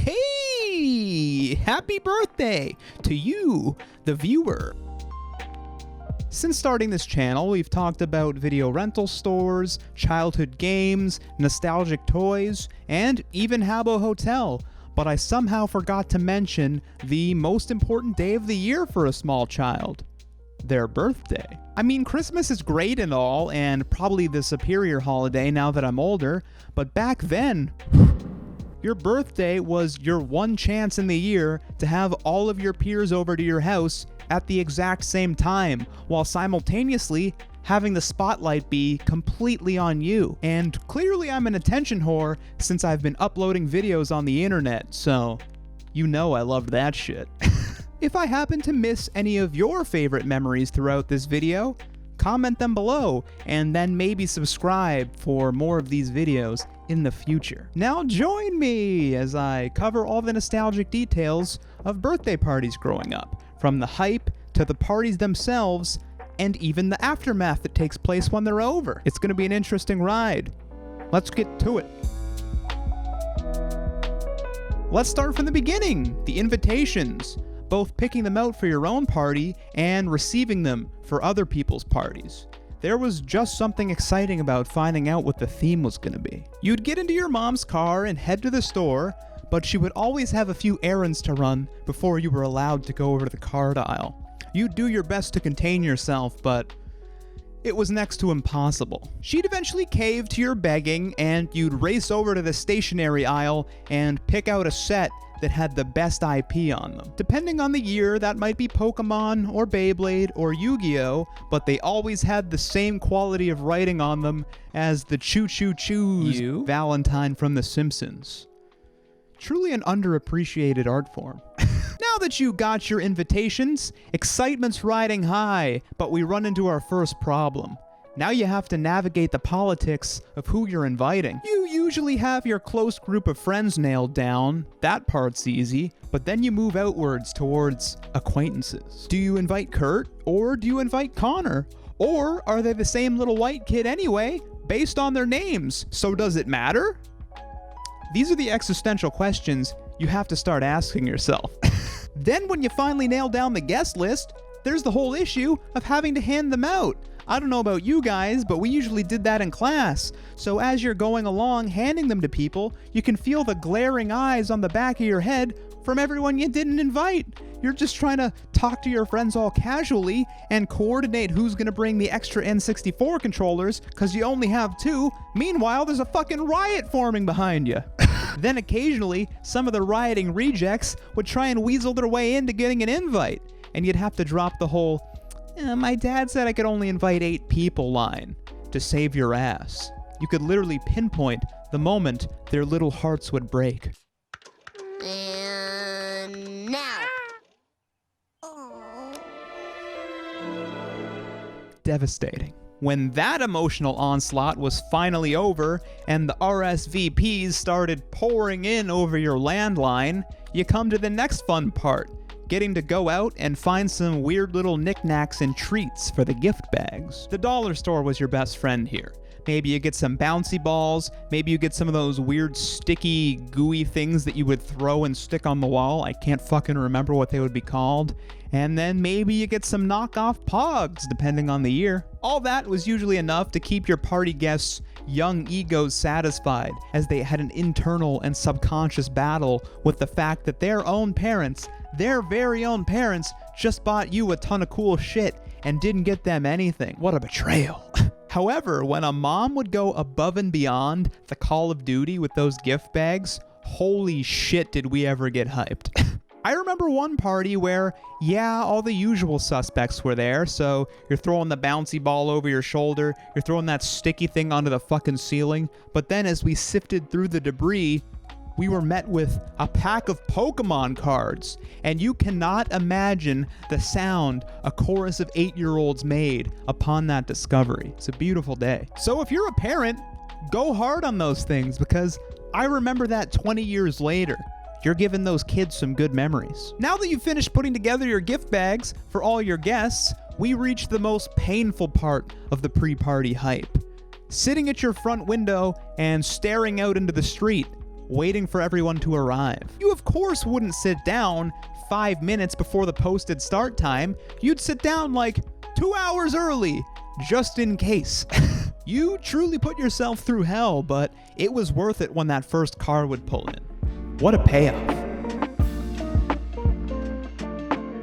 Hey! Happy birthday to you, the viewer. Since starting this channel, we've talked about video rental stores, childhood games, nostalgic toys, and even Habbo Hotel, but I somehow forgot to mention the most important day of the year for a small child. Their birthday. I mean, Christmas is great and all, and probably the superior holiday now that I'm older, but back then, your birthday was your one chance in the year to have all of your peers over to your house at the exact same time, while simultaneously having the spotlight be completely on you. And clearly I'm an attention whore since I've been uploading videos on the internet, so you know I loved that shit. If I happen to miss any of your favorite memories throughout this video, comment them below, and then maybe subscribe for more of these videos in the future. Now join me as I cover all the nostalgic details of birthday parties growing up, from the hype to the parties themselves, and even the aftermath that takes place when they're over. It's gonna be an interesting ride. Let's get to it. Let's start from the beginning, the invitations. Both picking them out for your own party and receiving them for other people's parties. There was just something exciting about finding out what the theme was going to be. You'd get into your mom's car and head to the store, but she would always have a few errands to run before you were allowed to go over to the card aisle. You'd do your best to contain yourself, but it was next to impossible. She'd eventually cave to your begging, and you'd race over to the stationery aisle and pick out a set that had the best IP on them. Depending on the year, that might be Pokemon or Beyblade or Yu-Gi-Oh, but they always had the same quality of writing on them as the Choo Choo Choo's Valentine from The Simpsons. Truly an underappreciated art form. Now that you got your invitations, excitement's riding high, but we run into our first problem. Now you have to navigate the politics of who you're inviting. You usually have your close group of friends nailed down, that part's easy, but then you move outwards towards acquaintances. Do you invite Kurt, or do you invite Connor? Or are they the same little white kid anyway, based on their names? So does it matter? These are the existential questions you have to start asking yourself. Then when you finally nail down the guest list, there's the whole issue of having to hand them out. I don't know about you guys, but we usually did that in class. So as you're going along handing them to people, you can feel the glaring eyes on the back of your head from everyone you didn't invite. You're just trying to talk to your friends all casually and coordinate who's gonna bring the extra N64 controllers because you only have two. Meanwhile, there's a fucking riot forming behind you. Then occasionally, some of the rioting rejects would try and weasel their way into getting an invite, and you'd have to drop the whole, my dad said I could only invite 8 people line to save your ass. You could literally pinpoint the moment their little hearts would break. And now. Devastating. When that emotional onslaught was finally over and the RSVPs started pouring in over your landline, you come to the next fun part. Getting to go out and find some weird little knickknacks and treats for the gift bags. The dollar store was your best friend here. Maybe you get some bouncy balls, maybe you get some of those weird sticky, gooey things that you would throw and stick on the wall. I can't fucking remember what they would be called. And then maybe you get some knockoff Pogs, depending on the year. All that was usually enough to keep your party guests' young egos satisfied, as they had an internal and subconscious battle with the fact that their own parents, their very own parents, just bought you a ton of cool shit and didn't get them anything. What a betrayal. However, when a mom would go above and beyond the Call of Duty with those gift bags, holy shit did we ever get hyped. I remember one party where, yeah, all the usual suspects were there, so you're throwing the bouncy ball over your shoulder, you're throwing that sticky thing onto the fucking ceiling, but then as we sifted through the debris, we were met with a pack of Pokemon cards, and you cannot imagine the sound a chorus of 8-year-olds made upon that discovery. It's a beautiful day. So if you're a parent, go hard on those things, because I remember that 20 years later. You're giving those kids some good memories. Now that you've finished putting together your gift bags for all your guests, we reach the most painful part of the pre-party hype. Sitting at your front window and staring out into the street, waiting for everyone to arrive. You of course wouldn't sit down 5 minutes before the posted start time. You'd sit down like 2 hours early, just in case. You truly put yourself through hell, but it was worth it when that first car would pull in. What a payoff.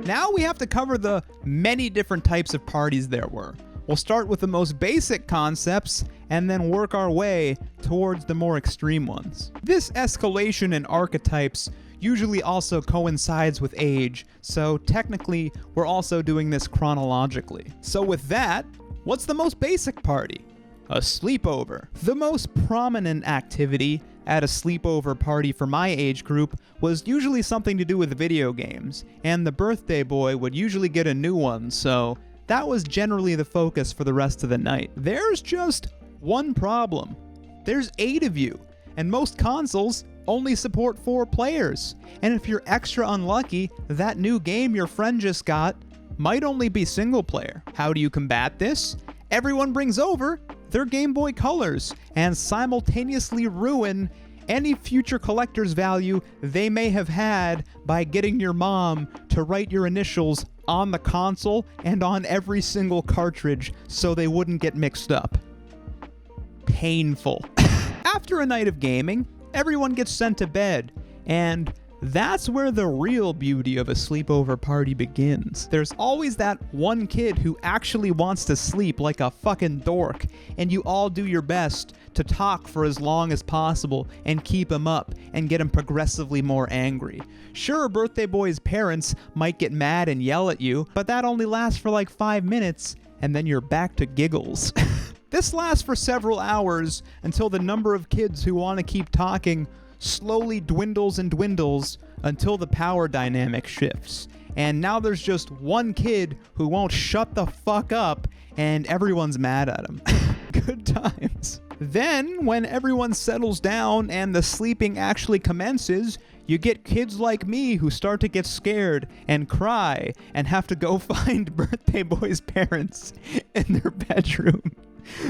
Now we have to cover the many different types of parties there were. We'll start with the most basic concepts and then work our way towards the more extreme ones. This escalation in archetypes usually also coincides with age, so technically we're also doing this chronologically. So with that, what's the most basic party? A sleepover. The most prominent activity at a sleepover party for my age group was usually something to do with video games, and the birthday boy would usually get a new one, so that was generally the focus for the rest of the night. There's just one problem. There's 8 of you, and most consoles only support 4 players, and if you're extra unlucky, that new game your friend just got might only be single player. How do you combat this? Everyone brings over their Game Boy Colors and simultaneously ruin any future collector's value they may have had by getting your mom to write your initials on the console and on every single cartridge so they wouldn't get mixed up. Painful. After a night of gaming, everyone gets sent to bed, and that's where the real beauty of a sleepover party begins. There's always that one kid who actually wants to sleep like a fucking dork, and you all do your best to talk for as long as possible and keep him up and get him progressively more angry. Sure, birthday boy's parents might get mad and yell at you, but that only lasts for like 5 minutes, and then you're back to giggles. This lasts for several hours until the number of kids who want to keep talking slowly dwindles and dwindles until the power dynamic shifts. And now there's just one kid who won't shut the fuck up and everyone's mad at him. Good times. Then, when everyone settles down and the sleeping actually commences, you get kids like me who start to get scared and cry and have to go find birthday boy's parents in their bedroom.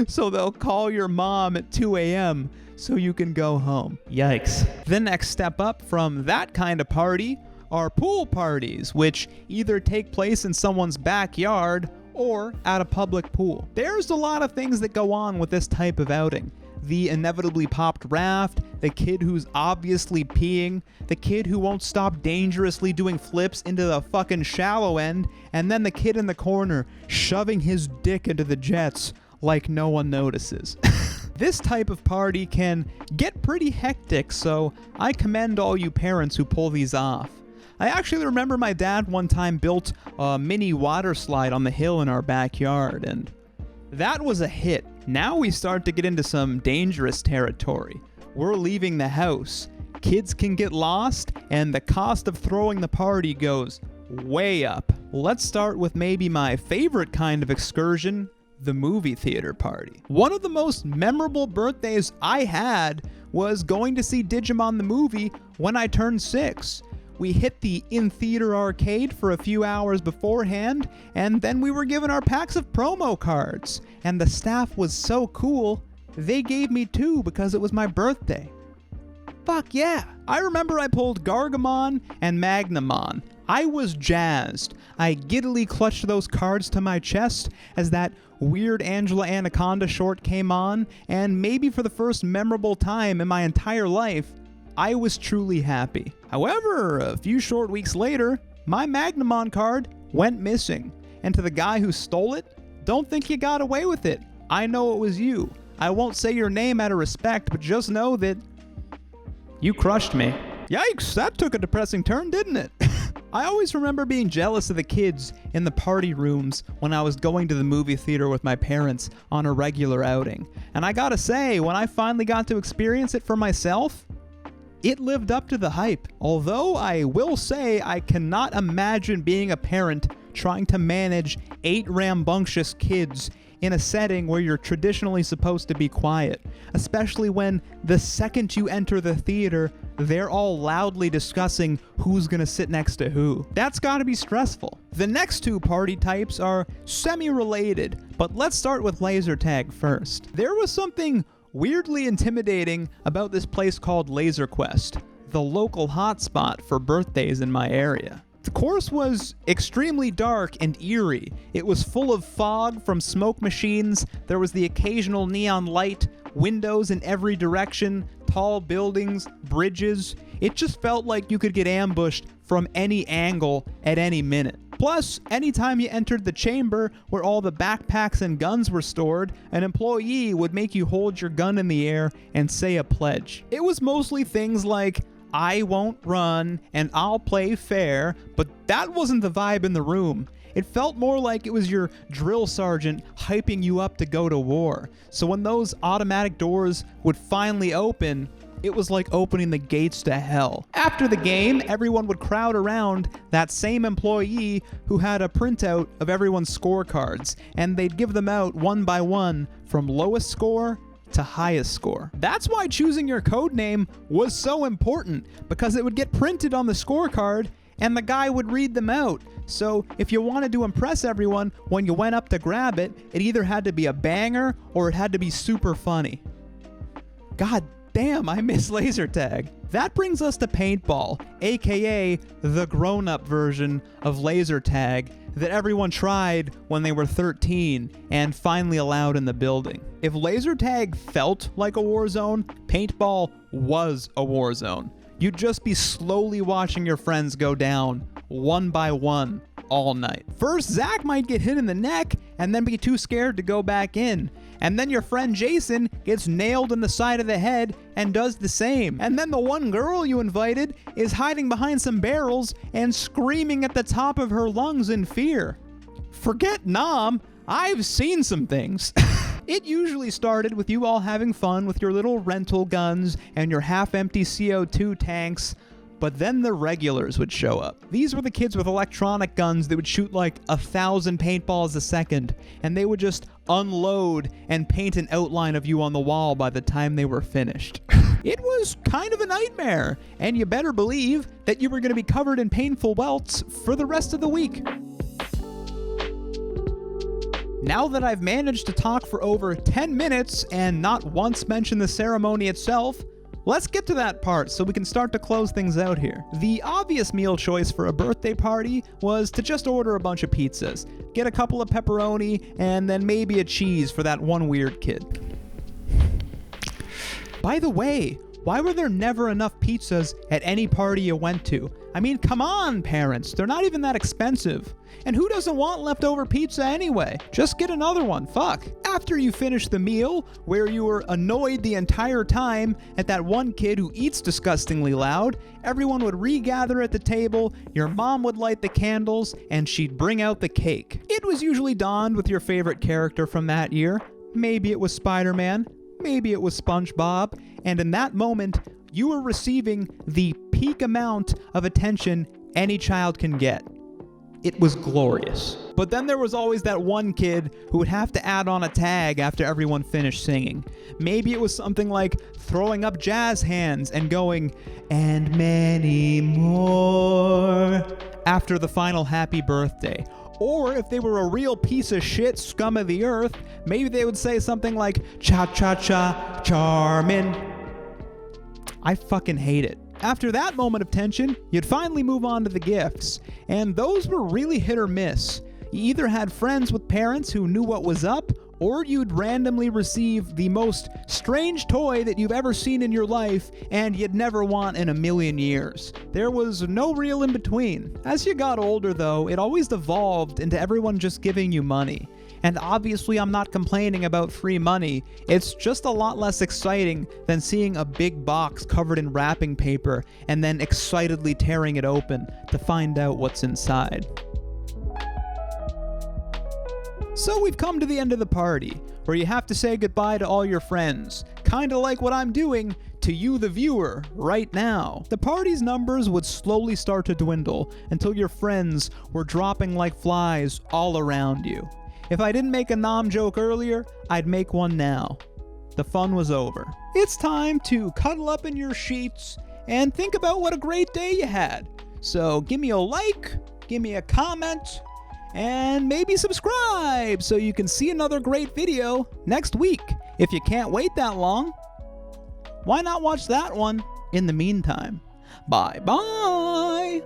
So they'll call your mom at 2 a.m. so you can go home. Yikes. The next step up from that kind of party are pool parties, which either take place in someone's backyard or at a public pool. There's a lot of things that go on with this type of outing. The inevitably popped raft, the kid who's obviously peeing, the kid who won't stop dangerously doing flips into the fucking shallow end, and then the kid in the corner shoving his dick into the jets like no one notices. This type of party can get pretty hectic, so I commend all you parents who pull these off. I actually remember my dad one time built a mini water slide on the hill in our backyard, and that was a hit. Now we start to get into some dangerous territory. We're leaving the house. Kids can get lost, and the cost of throwing the party goes way up. Let's start with maybe my favorite kind of excursion, the movie theater party. One of the most memorable birthdays I had was going to see Digimon the movie when I turned 6. We hit the in-theater arcade for a few hours beforehand, and then we were given our packs of promo cards. And the staff was so cool, they gave me 2 because it was my birthday. Fuck yeah! I remember I pulled Gargamon and Magnamon. I was jazzed. I giddily clutched those cards to my chest as that weird Angela Anaconda short came on, and maybe for the first memorable time in my entire life, I was truly happy. However, a few short weeks later, my Magnamon card went missing. And to the guy who stole it, don't think you got away with it. I know it was you. I won't say your name out of respect, but just know that you crushed me. Yikes, that took a depressing turn, didn't it? I always remember being jealous of the kids in the party rooms when I was going to the movie theater with my parents on a regular outing. And I gotta say, when I finally got to experience it for myself, it lived up to the hype. Although I will say I cannot imagine being a parent trying to manage 8 rambunctious kids in a setting where you're traditionally supposed to be quiet, especially when the second you enter the theater, they're all loudly discussing who's gonna sit next to who. That's gotta be stressful. The next 2 party types are semi-related, but let's start with laser tag first. There was something weirdly intimidating about this place called Laser Quest, the local hotspot for birthdays in my area. The course was extremely dark and eerie. It was full of fog from smoke machines, there was the occasional neon light, windows in every direction, tall buildings, bridges. It just felt like you could get ambushed from any angle at any minute. Plus, anytime you entered the chamber where all the backpacks and guns were stored, an employee would make you hold your gun in the air and say a pledge. It was mostly things like, "I won't run," and "I'll play fair," but that wasn't the vibe in the room. It felt more like it was your drill sergeant hyping you up to go to war. So when those automatic doors would finally open, it was like opening the gates to hell. After the game, everyone would crowd around that same employee who had a printout of everyone's scorecards, and they'd give them out one by one from lowest score to highest score. That's why choosing your code name was so important, because it would get printed on the scorecard and the guy would read them out. So if you wanted to impress everyone when you went up to grab it, it either had to be a banger or it had to be super funny. God damn, I miss laser tag. That brings us to paintball, aka the grown-up version of laser tag that everyone tried when they were 13 and finally allowed in the building. If laser tag felt like a war zone, paintball was a war zone. You'd just be slowly watching your friends go down, one by one, all night. First, Zach might get hit in the neck and then be too scared to go back in. And then your friend Jason gets nailed in the side of the head and does the same. And then the one girl you invited is hiding behind some barrels and screaming at the top of her lungs in fear. Forget Nam, I've seen some things. It usually started with you all having fun with your little rental guns and your half-empty CO2 tanks, but then the regulars would show up. These were the kids with electronic guns that would shoot like 1,000 paintballs a second, and they would just unload and paint an outline of you on the wall by the time they were finished. It was kind of a nightmare, and you better believe that you were going to be covered in painful welts for the rest of the week. Now that I've managed to talk for over 10 minutes and not once mention the ceremony itself, let's get to that part so we can start to close things out here. The obvious meal choice for a birthday party was to just order a bunch of pizzas. Get a couple of pepperoni and then maybe a cheese for that one weird kid. By the way, why were there never enough pizzas at any party you went to? I mean, come on, parents, they're not even that expensive. And who doesn't want leftover pizza anyway? Just get another one, fuck. After you finish the meal, where you were annoyed the entire time at that one kid who eats disgustingly loud, everyone would regather at the table, your mom would light the candles, and she'd bring out the cake. It was usually donned with your favorite character from that year. Maybe it was Spider-Man, maybe it was SpongeBob, and in that moment, you were receiving the peak amount of attention any child can get. It was glorious. But then there was always that one kid who would have to add on a tag after everyone finished singing. Maybe it was something like throwing up jazz hands and going, "and many more," after the final happy birthday. Or if they were a real piece of shit scum of the earth, maybe they would say something like, "Cha-cha-cha, charmin'." I fucking hate it. After that moment of tension, you'd finally move on to the gifts, and those were really hit or miss. You either had friends with parents who knew what was up, or you'd randomly receive the most strange toy that you've ever seen in your life and you'd never want in a million years. There was no real in between. As you got older though, it always devolved into everyone just giving you money. And obviously I'm not complaining about free money, it's just a lot less exciting than seeing a big box covered in wrapping paper and then excitedly tearing it open to find out what's inside. So we've come to the end of the party, where you have to say goodbye to all your friends, kinda like what I'm doing to you the viewer right now. The party's numbers would slowly start to dwindle until your friends were dropping like flies all around you. If I didn't make a Nom joke earlier, I'd make one now. The fun was over. It's time to cuddle up in your sheets and think about what a great day you had. So give me a like, give me a comment, and maybe subscribe so you can see another great video next week. If you can't wait that long, why not watch that one in the meantime? Bye-bye!